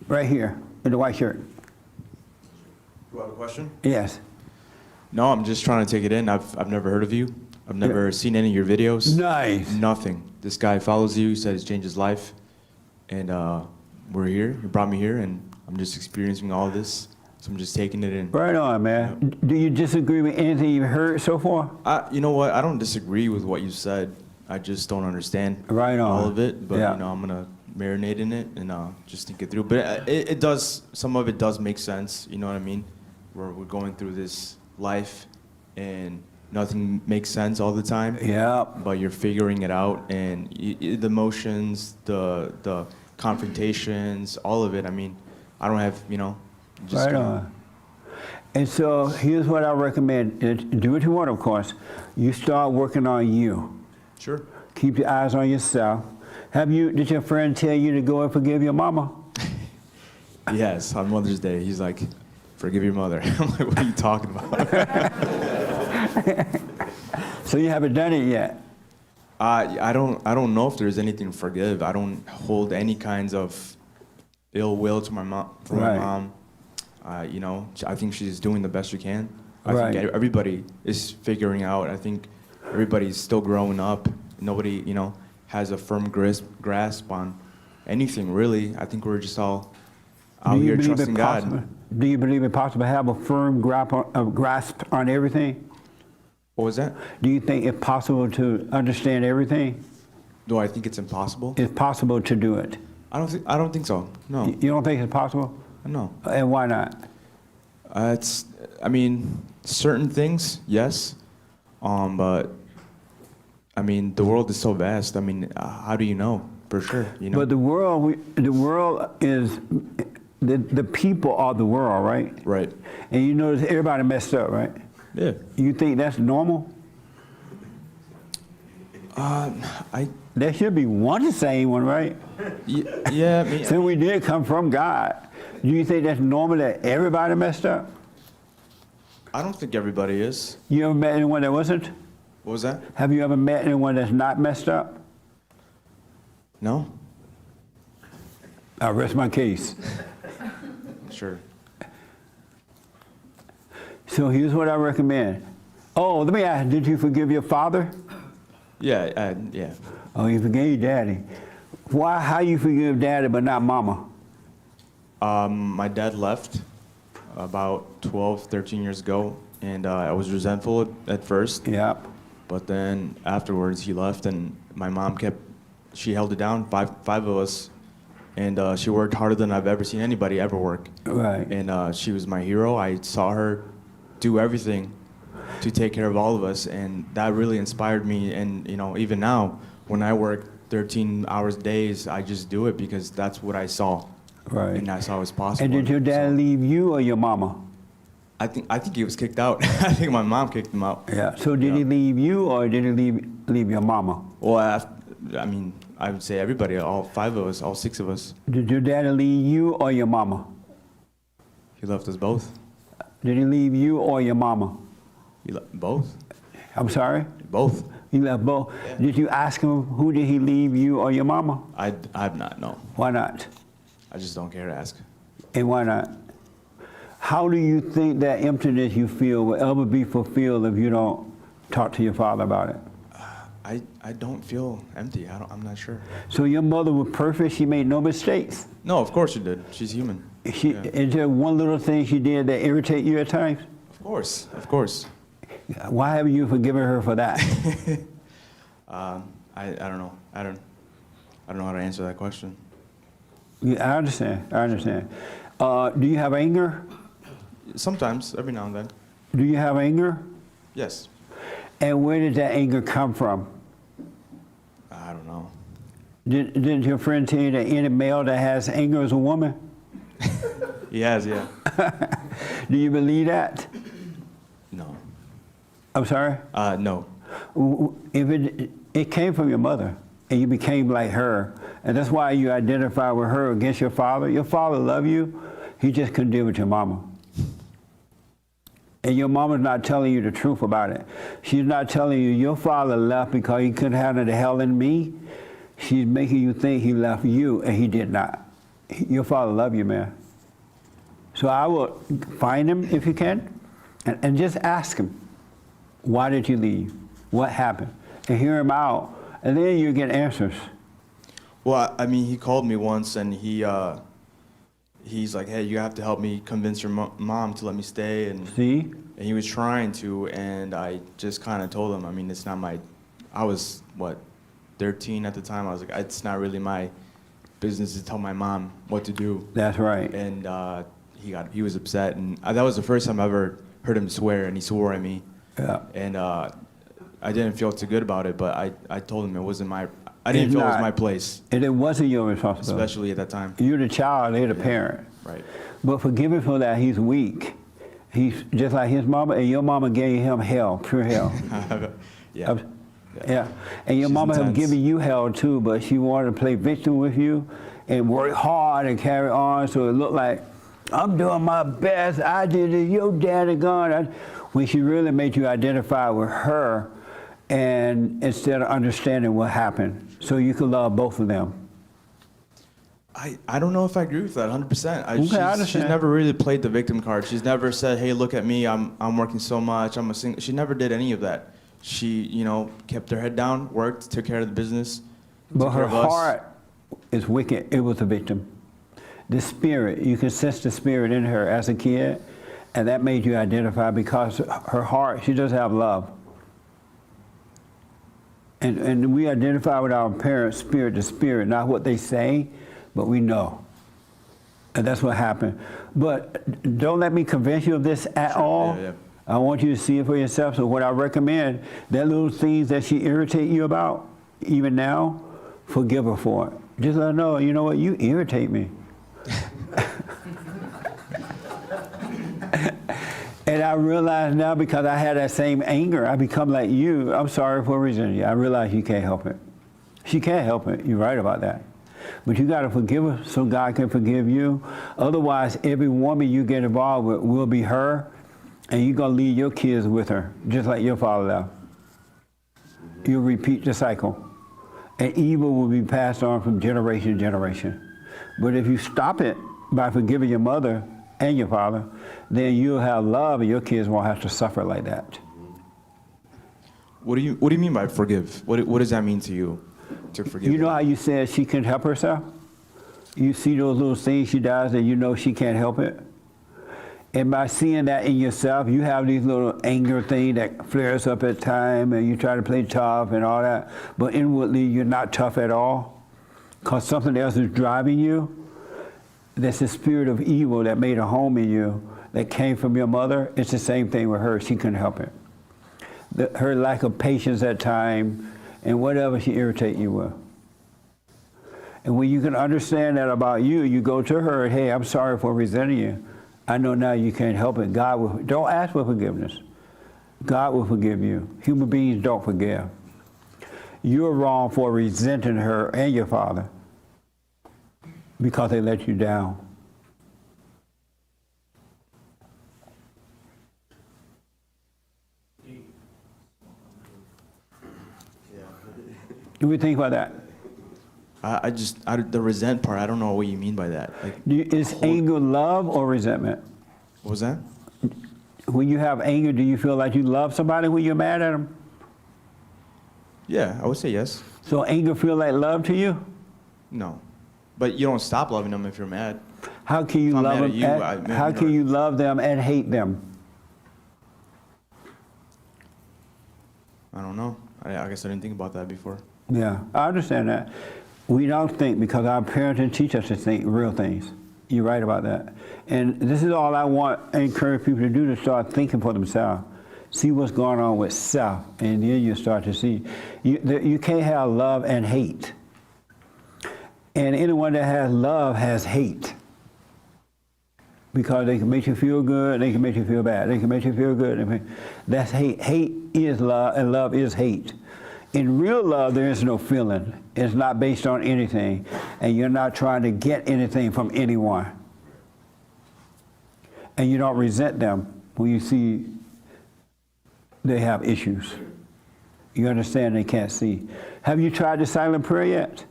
Right here, in the white shirt. You have a question? Yes. No, I'm just trying to take it in. I've never heard of you. I've never seen any of your videos. Nice. Nothing. This guy follows you. He said he's changed his life. And we're here. He brought me here, and I'm just experiencing all of this. So I'm just taking it in. Right on, man. Yeah. Do you disagree with anything you've heard so far? You know what? I don't disagree with what you said. I just don't understand Right on. all of it. But, Yeah. you know, I'm going to marinate in it and just think it through. But it does, some of it does make sense. You know what I mean? We're going through this life, and nothing makes sense all the time. Yeah. But you're figuring it out, and the emotions, the confrontations, all of it. I mean, I don't have, you know, just Right on. And so here's what I recommend. Do what you want, of course. You start working on you. Sure. Keep your eyes on yourself. Did your friend tell you to go and forgive your mama? Yes, on Mother's Day, he's like, forgive your mother. I'm like, what are you talking about? So you haven't done it yet? I don't know if there's anything to forgive. I don't hold any kinds of ill will to my mom. Right. My mom. You know, I think she's doing the best she can. I Right. think everybody is figuring out. I think everybody's still growing up. Nobody, you know, has a firm grasp on anything, really. I think we're just all out here trusting God. Do you believe it's possible to have a firm grasp on everything? What was that? Do you think it's possible to understand everything? Do I think it's impossible? It's possible to do it. I don't think so. No. You don't think it's possible? No. And why not? I mean, certain things, yes. But I mean, the world is so vast. I mean, how do you know for sure? You know. But the world is the people are the world, right? Right. And you notice everybody messed up, right? Yeah. You think that's normal? There should be one sane one, right? Yeah. I mean, Since we did come from God, do you think that's normal that everybody messed up? I don't think everybody is. You ever met anyone that wasn't? What was that? Have you ever met anyone that's not messed up? No. I'll rest my case. Sure. So here's what I recommend. Oh, let me ask, did you forgive your father? Yeah. Yeah. Oh, you forgave daddy. Why? How you forgive daddy but not mama? My dad left about 12, 13 years ago, and I was resentful at first. Yep. But then afterwards, he left, and my mom she held it down, five of us, and she worked harder than I've ever seen anybody ever work. Right. And she was my hero. I saw her do everything to take care of all of us, and that really inspired me. And you know, even now, when I work 13 hours days, I just do it because that's what I saw. Right. And that's how it was possible. And did your dad leave you or your mama? I think he was kicked out. I think my mom kicked him out. Yeah. So did he leave you or did he leave your mama? Well, I mean, I would say everybody, all five of us, all six of us. Did your dad leave you or your mama? He left us both. Did he leave you or your mama? He left both. I'm sorry? Both. He left both. Yeah. Did you ask him who did he leave, you or your mama? I've not, no. Why not? I just don't care to ask. And why not? How do you think that emptiness you feel will ever be fulfilled if you don't talk to your father about it? I don't feel empty. I'm not sure. So your mother was perfect. She made no mistakes. No, of course she did. She's human. Is there one little thing she did that irritate you at times? Of course. Why haven't you forgiven her for that? I don't know. I don't know how to answer that question. Yeah, I understand. Do you have anger? Sometimes, every now and then. Do you have anger? Yes. And where did that anger come from? I don't know. Didn't your friend tell you that any male that has anger is a woman? He has, yeah. Do you believe that? No. I'm sorry? No. If it came from your mother and you became like her, and that's why you identify with her against your father. Your father loved you. He just couldn't deal with your mama. And your mama's not telling you the truth about it. She's not telling you your father left because he couldn't handle the hell in me. She's making you think he left you and he did not. Your father love you, man. So I will find him if you can, and just ask him, why did you leave? What happened? And hear him out, and then you get answers. Well, I mean, he called me once, and he's like, hey, you have to help me convince your mom to let me stay. And See? And he was trying to, and I just kind of told him, I mean, it's not my, I was, 13 at the time. I was like, it's not really my business to tell my mom what to do. That's right. And he was upset, and that was the first time I ever heard him swear, and he swore at me. Yeah. And I didn't feel too good about it, but I told him it wasn't my, I didn't feel it was my place. And it wasn't your responsibility. Especially at that time. You're the child, they're the parent. Right. But forgive him for that, he's weak. He's just like his mama, and your mama gave him hell, pure hell. Yeah. Yeah. And your She's mama have intense. given you hell too, but she wanted to play victim with you and work hard and carry on, so it looked like, I'm doing my best, I did it, your daddy gone. When she really made you identify with her, and instead of understanding what happened, so you could love both of them. I don't know if I agree with that 100%. I understand. She's never really played the victim card. She's never said, hey, look at me, I'm working so much, I'm a single. She never did any of that. She, kept her head down, worked, took care of the business. But her heart is wicked. It was a victim. The spirit, you can sense the spirit in her as a kid, and that made you identify because her heart, she doesn't have love. And we identify with our parents' spirit to spirit, not what they say, but we know. And that's what happened. But don't let me convince you of this at all. Yeah. I want you to see it for yourself. So what I recommend, that little things that she irritate you about, even now, forgive her for it. Just let her know, you know what, you irritate me. And I realize now, because I had that same anger, I become like you. I'm sorry for resenting you. I realize you can't help it. She can't help it. You're right about that. But you got to forgive her so God can forgive you. Otherwise, every woman you get involved with will be her, and you're going to leave your kids with her, just like your father left. You'll repeat the cycle. And evil will be passed on from generation to generation. But if you stop it by forgiving your mother and your father, then you'll have love, and your kids won't have to suffer like that. What do you mean by forgive? What does that mean to you, to forgive? You know how you said she couldn't help herself? You see those little things she does and you know she can't help it? And by seeing that in yourself, you have these little anger things that flares up at time, and you try to play tough and all that, but inwardly you're not tough at all because something else is driving you. That's the spirit of evil that made a home in you, that came from your mother. It's the same thing with her. She couldn't help it. Her lack of patience at time and whatever she irritate you with. And when you can understand that about you, you go to her, hey, I'm sorry for resenting you. I know now you can't help it. God will, don't ask for forgiveness. God will forgive you. Human beings don't forgive. You're wrong for resenting her and your father because they let you down. What do you think about that? The resent part, I don't know what you mean by that. Like, Is anger love or resentment? what was that? When you have anger, do you feel like you love somebody when you're mad at them? Yeah, I would say yes. So anger feel like love to you? No. But you don't stop loving them if you're mad. How can you If I'm love mad at them? you, How can you love them and hate them? I don't know. I guess I didn't think about that before. Yeah, I understand that. We don't think because our parents didn't teach us to think real things. You're right about that. And this is all I want to encourage people to do, to start thinking for themselves. See what's going on with self, and then you start to see. You can't have love and hate. And anyone that has love has hate. Because they can make you feel good, they can make you feel bad. They can make you feel good. That's hate. Hate is love, and love is hate. In real love, there is no feeling. It's not based on anything, and you're not trying to get anything from anyone. And you don't resent them when you see they have issues. You understand they can't see. Have you tried the silent prayer yet?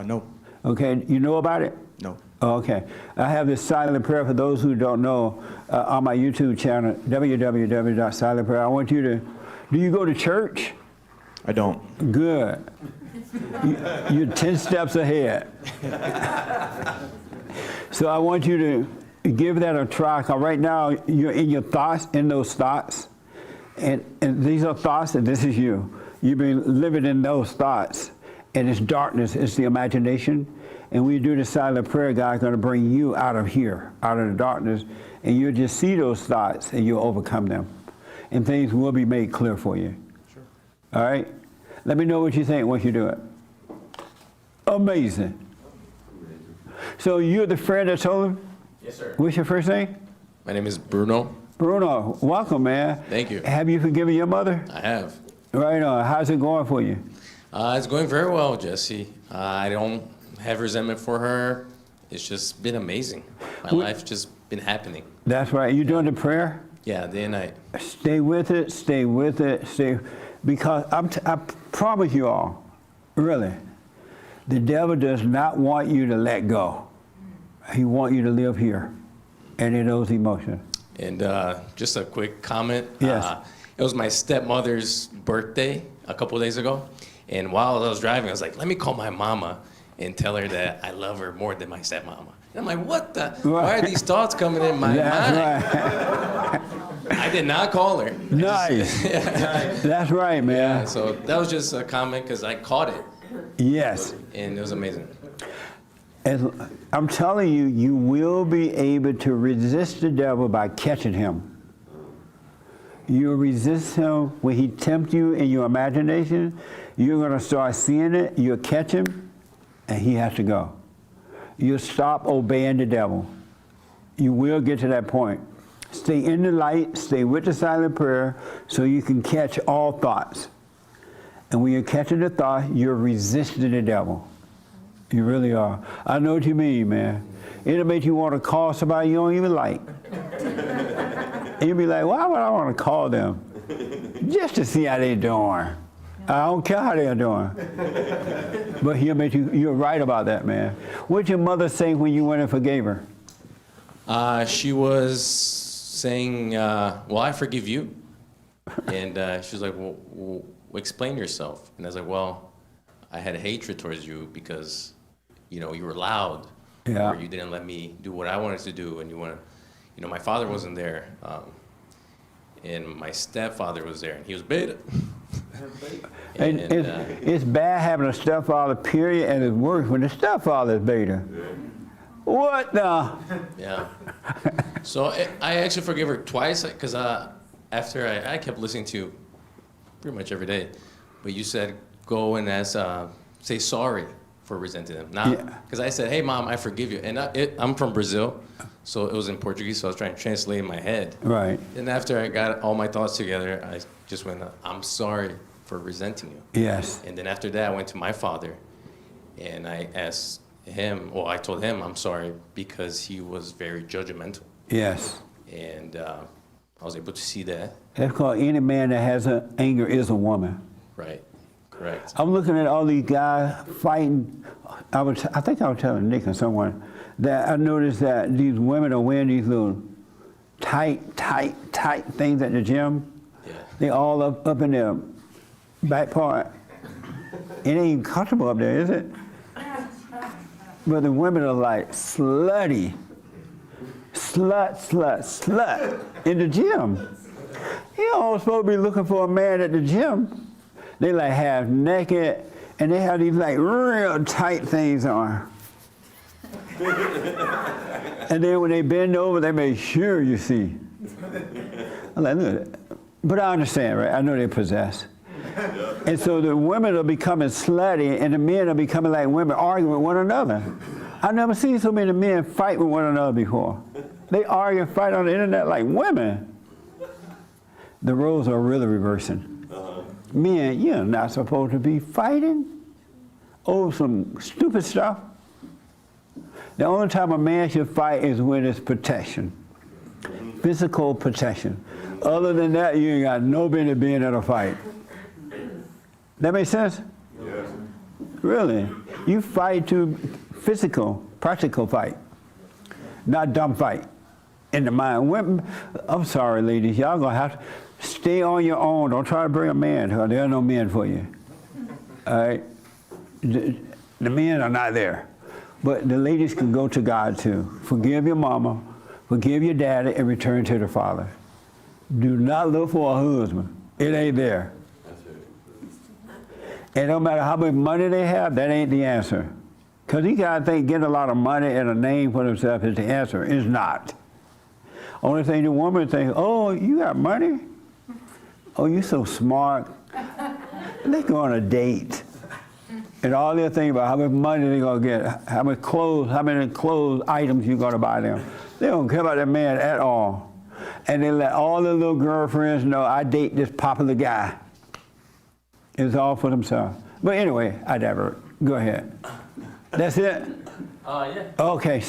No. Okay, you know about it? No. Okay. I have this silent prayer for those who don't know on my YouTube channel, www.silentprayer. I want you to, do you go to church? I don't. Good. You're 10 steps ahead. So I want you to give that a try. 'Cause right now, you're in your thoughts, in those thoughts. And these are thoughts, and this is you. You've been living in those thoughts. And it's darkness, it's the imagination. And when you do the silent prayer, God's going to bring you out of here, out of the darkness. And you'll just see those thoughts, and you'll overcome them. And things will be made clear for you. Sure. All right? Let me know what you think once you do it. Amazing. So you're the friend that told him? Yes, sir. What's your first name? My name is Bruno. Bruno, welcome, man. Thank you. Have you forgiven your mother? I have. Right on. How's it going for you? It's going very well, Jesse. I don't have resentment for her. It's just been amazing. My life just been happening. That's right. You doing the prayer? Yeah, day and night. Stay with it, stay with it, stay. Because I promise you all, really, the devil does not want you to let go. He wants you to live here and in those emotions. And just a quick comment. Yes. It was my stepmother's birthday a couple of days ago. And while I was driving, I was like, let me call my mama and tell her that I love her more than my stepmama. And I'm like, what the? Right. Why are these thoughts coming in my mind? Right. I did not call her. Nice. That's right, man. Yeah, so that was just a comment because I caught it. Yes. And it was amazing. And I'm telling you, you will be able to resist the devil by catching him. You'll resist him when he tempts you in your imagination. You're going to start seeing it. You'll catch him, and he has to go. You'll stop obeying the devil. You will get to that point. Stay in the light. Stay with the silent prayer so you can catch all thoughts. And when you're catching the thought, you're resisting the devil. You really are. I know what you mean, man. It'll make you want to call somebody you don't even like. And you'll be like, why would I want to call them? Just to see how they're doing. I don't care how they're doing. But he'll make you, you're right about that, man. What'd your mother say when you went and forgave her? She was saying, well, I forgive you. And she was like, well, explain yourself. And I was like, well, I had hatred towards you because, you know, you were loud. Yeah. Or you didn't let me do what I wanted to do. And you want to, you know, my father wasn't there. And my stepfather was there. And he was beta. And it's bad having a stepfather, period, and it's worse when the stepfather is beta. What the? Yeah. So I actually forgave her twice because after I kept listening to you pretty much every day. But you said go and say sorry for resenting them. Because I said, hey, Mom, I forgive you. And I'm from Brazil, so it was in Portuguese, so I was trying to translate in my head. Right. And after I got all my thoughts together, I just went, I'm sorry for resenting you. Yes. And then after that, I went to my father, and I asked him, well, I told him I'm sorry because he was very judgmental. Yes. And I was able to see that. That's called any man that has anger is a woman. Right. Correct. I'm looking at all these guys fighting. I think I was telling Nick or someone that I noticed that these women are wearing these little tight things at the gym. Yeah. They all up in their back part. It ain't even comfortable up there, is it? But the women are like slutty. Slut in the gym. You don't supposed to be looking for a man at the gym. They like half naked, and they have these like real tight things on. And then when they bend over, they make sure you see. I'm like, look at that. But I understand, right? I know they're possessed. And so the women are becoming slutty, and the men are becoming like women, arguing with one another. I've never seen so many men fight with one another before. They argue and fight on the internet like women. The roles are really reversing. Men, you're not supposed to be fighting over some stupid stuff. The only time a man should fight is when it's protection, physical protection. Other than that, you ain't got no business being in a fight. That make sense? Yes. Really? You fight to physical, practical fight. not dumb fight in the mind. Women, I'm sorry, ladies, y'all gonna have to stay on your own. Don't try to bring a man, because there are no men for you. All right? The men are not there. But the ladies can go to God too. Forgive your mama, forgive your daddy, and return to the Father. Do not look for a husband. It ain't there. And no matter how much money they have, that ain't the answer. Because these guys think getting a lot of money and a name for themselves is the answer. It's not. Only thing the woman thinks, oh, you got money? Oh, you so smart. Let's go on a date. And all they're thinking about how much money they're going to get, how many clothes items you're going to buy them. They don't care about that man at all. And they let all their little girlfriends know, I date this popular guy. It's all for themselves. But anyway, I divert. Go ahead. That's it? Yeah. Okay.